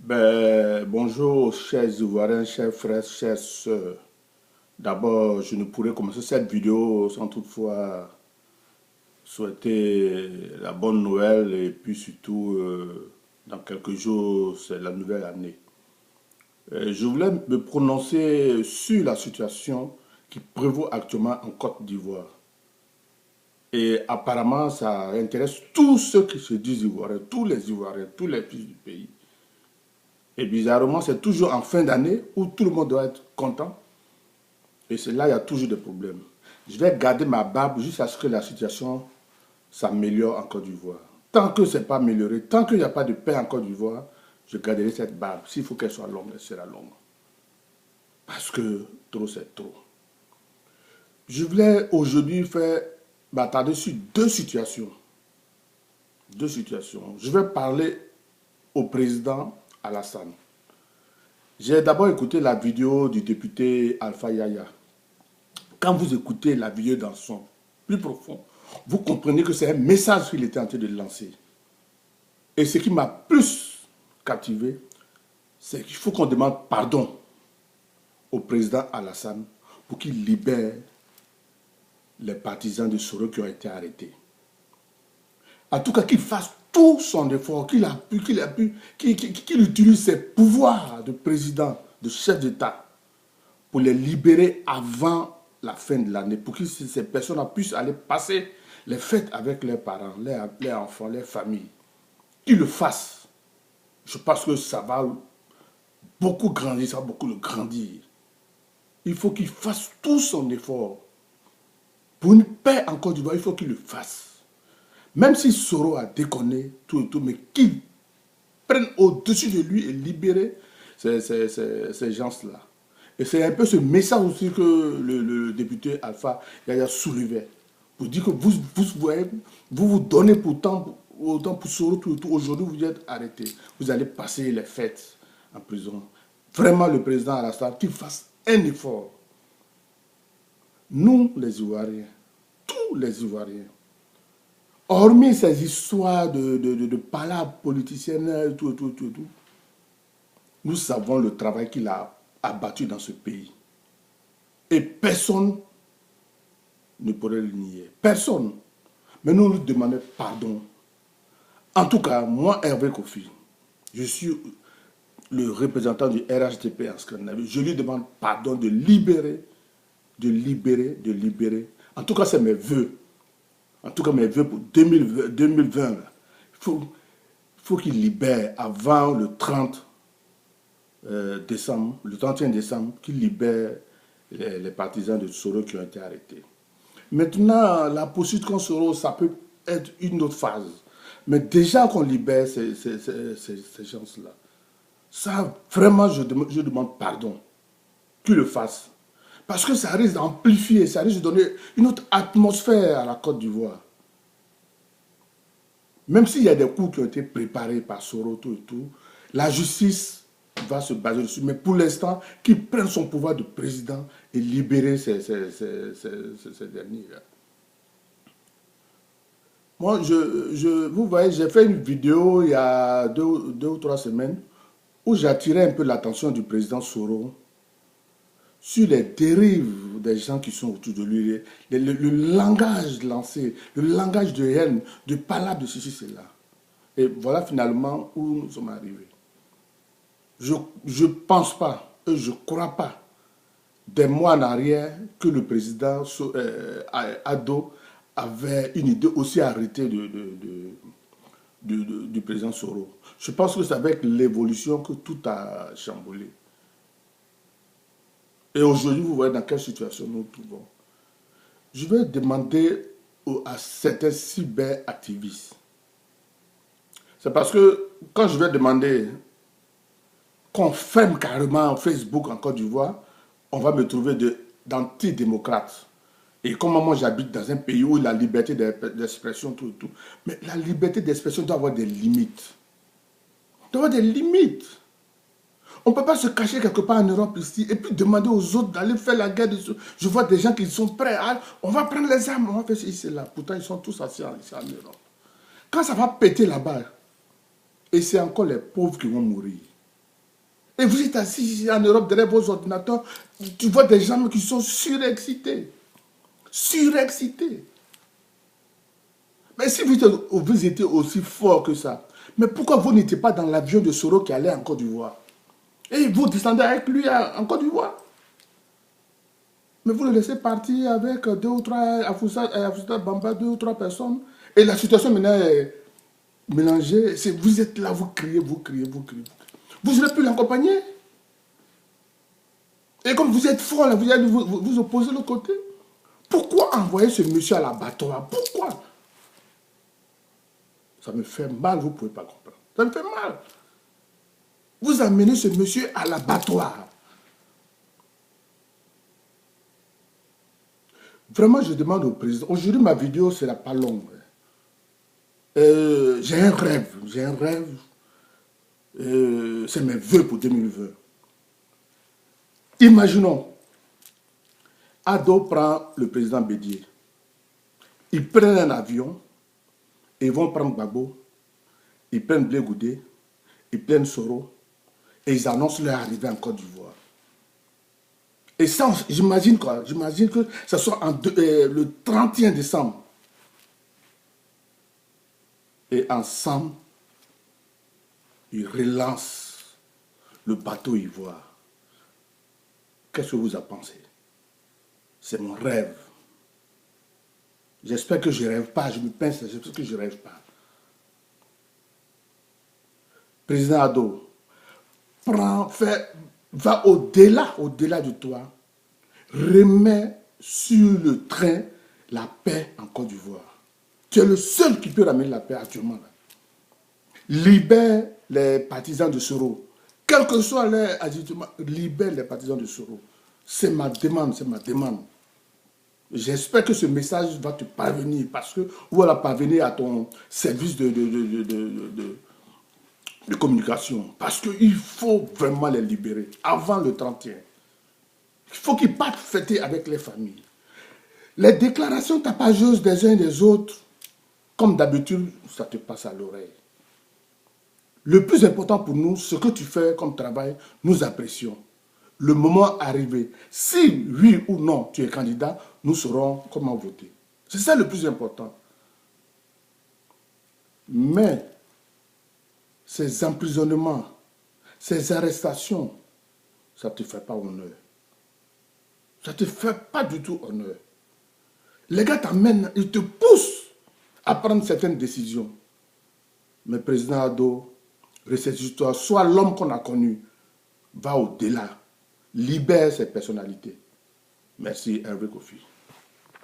Bonjour, chers Ivoiriens, chers frères, chères sœurs. D'abord, je ne pourrais commencer cette vidéo sans toutefois souhaiter la bonne Noël et puis surtout, dans quelques jours, c'est la nouvelle année. Je voulais me prononcer sur la situation qui prévaut actuellement en Côte d'Ivoire. Et apparemment, ça intéresse tous ceux qui se disent Ivoiriens, tous les fils du pays. Et bizarrement, c'est toujours en fin d'année où tout le monde doit être content. Et c'est là, il y a toujours des problèmes. Je vais garder ma barbe jusqu'à ce que la situation s'améliore en Côte d'Ivoire. Tant que ce n'est pas amélioré, tant qu'il n'y a pas de paix en Côte d'Ivoire, je garderai cette barbe. S'il faut qu'elle soit longue, elle sera longue. Parce que trop, c'est trop. Je voulais aujourd'hui m'attarder sur deux situations. Deux situations. Je vais parler au président Alassane. J'ai d'abord écouté la vidéo du député Alpha Yaya. Quand vous écoutez la vidéo dans son plus profond, vous comprenez que c'est un message qu'il était en train de lancer. Et ce qui m'a plus captivé, c'est qu'il faut qu'on demande pardon au président Alassane pour qu'il libère les partisans de Soro qui ont été arrêtés. En tout cas, qu'il fasse tout son effort, qu'il utilise ses pouvoirs de président, de chef d'État, pour les libérer avant la fin de l'année, pour que ces personnes puissent aller passer les fêtes avec leurs parents, leurs enfants, leurs familles. Qu'ils le fassent. Je pense que ça va beaucoup grandir, ça va beaucoup le grandir. Il faut qu'il fasse tout son effort. Pour une paix en Côte d'Ivoire, il faut qu'il le fasse. Même si Soro a déconné, tout et tout, mais qu'il prenne au-dessus de lui et libérer ces gens-là. Et c'est un peu ce message aussi que le député Alpha Yaya soulevait. Pour dire que vous donnez autant pour Soro, tout et tout. Aujourd'hui, vous êtes arrêté. Vous allez passer les fêtes en prison. Vraiment, le président Alassane, qu'il fasse un effort. Nous, les Ivoiriens, tous les Ivoiriens, hormis ces histoires de palabres politiciennes, tout, nous savons le travail qu'il a abattu dans ce pays. Et personne ne pourrait le nier. Personne. Mais nous demandons pardon. En tout cas, moi, Hervé Kofi, je suis le représentant du RHDP en Scandinavie. Je lui demande pardon de libérer. En tout cas, c'est mes vœux. En tout cas, mes vœux pour 2020. Il faut qu'il libère avant le 30 décembre, le 31 décembre, qu'il libère les partisans de Soro qui ont été arrêtés. Maintenant, la poursuite contre Soro, ça peut être une autre phase. Mais déjà qu'on libère ces gens-là, ça, vraiment, je demande pardon. Qu'ils le fassent. Parce que ça risque d'amplifier, ça risque de donner une autre atmosphère à la Côte d'Ivoire. Même s'il y a des coups qui ont été préparés par Soro, tout et tout, la justice va se baser dessus. Mais pour l'instant, qu'il prenne son pouvoir de président et libérer ces derniers-là. Moi, vous voyez, j'ai fait une vidéo il y a deux ou trois semaines où j'attirais un peu l'attention du président Soro sur les dérives des gens qui sont autour de lui, le langage lancé, le langage de haine, de palabres de ceci, cela. Et voilà finalement où nous sommes arrivés. Je ne pense pas, et je ne crois pas, des mois en arrière, que le président Ado avait une idée aussi arrêtée du président Soro. Je pense que c'est avec l'évolution que tout a chamboulé. Et aujourd'hui, vous voyez dans quelle situation nous nous trouvons. Je vais demander à certains cyberactivistes. C'est parce que quand je vais demander qu'on ferme carrément Facebook en Côte d'Ivoire, on va me trouver d'antidémocrates. Et comme moi j'habite dans un pays où la liberté d'expression, tout. Mais la liberté d'expression doit avoir des limites. Doit avoir des limites. On ne peut pas se cacher quelque part en Europe ici et puis demander aux autres d'aller faire la guerre. Je vois des gens qui sont prêts. On va prendre les armes, on va faire ceci, cela. Pourtant, ils sont tous assis ici en Europe. Quand ça va péter là-bas, et c'est encore les pauvres qui vont mourir. Et vous êtes assis ici en Europe derrière vos ordinateurs, tu vois des gens qui sont surexcités. Surexcités. Mais si vous étiez aussi fort que ça, mais pourquoi vous n'étiez pas dans l'avion de Soro qui allait en Côte d'Ivoire? Et vous descendez avec lui en Côte d'Ivoire. Mais vous le laissez partir avec deux ou trois, Afoussata Bamba, deux ou trois personnes. Et la situation maintenant est mélangée. Vous êtes là, vous criez, vous criez, vous criez. Vous aurez pu l'accompagner. Et comme vous êtes fort, là, vous allez vous opposer de l'autre côté. Pourquoi envoyer ce monsieur à l'abattoir? Pourquoi? Ça me fait mal, vous ne pouvez pas comprendre. Ça me fait mal. Vous amenez ce monsieur à l'abattoir. Vraiment, je demande au président. Aujourd'hui, ma vidéo ne sera pas longue. J'ai un rêve. J'ai un rêve. C'est mes vœux pour 2020. Imaginons, Ado prend le président Bédié. Ils prennent un avion, et ils vont prendre Gbagbo, ils prennent Blé Goudé, ils prennent Soro, et ils annoncent leur arrivée en Côte d'Ivoire. Et ça, j'imagine quoi? J'imagine que ce soit le 31 décembre. Et ensemble, ils relancent le bateau Ivoire. Qu'est-ce que vous en pensez? C'est mon rêve. J'espère que je ne rêve pas, je me pince, j'espère que je ne rêve pas. Président Ado, va au-delà de toi, remets sur le train la paix en Côte d'Ivoire. Tu es le seul qui peut ramener la paix actuellement. Là. Libère les partisans de Soro. Quel que soit leur agitement, libère les partisans de Soro. C'est ma demande, c'est ma demande. J'espère que ce message va te parvenir parce que voilà, parvenir à ton service de communication. Parce qu'il faut vraiment les libérer avant le 31. Il faut qu'ils partent fêter avec les familles. Les déclarations tapageuses des uns et des autres, comme d'habitude, ça te passe à l'oreille. Le plus important pour nous, ce que tu fais comme travail, nous apprécions. Le moment arrivé, si oui ou non tu es candidat, nous saurons comment voter. C'est ça le plus important. Mais ces emprisonnements, ces arrestations, ça ne te fait pas honneur. Ça ne te fait pas du tout honneur. Les gars t'amènent, ils te poussent à prendre certaines décisions. Mais président Ado, ressaisisse-toi, sois l'homme qu'on a connu. Va au-delà. Libère ses personnalités. Merci, Hervé Kofi.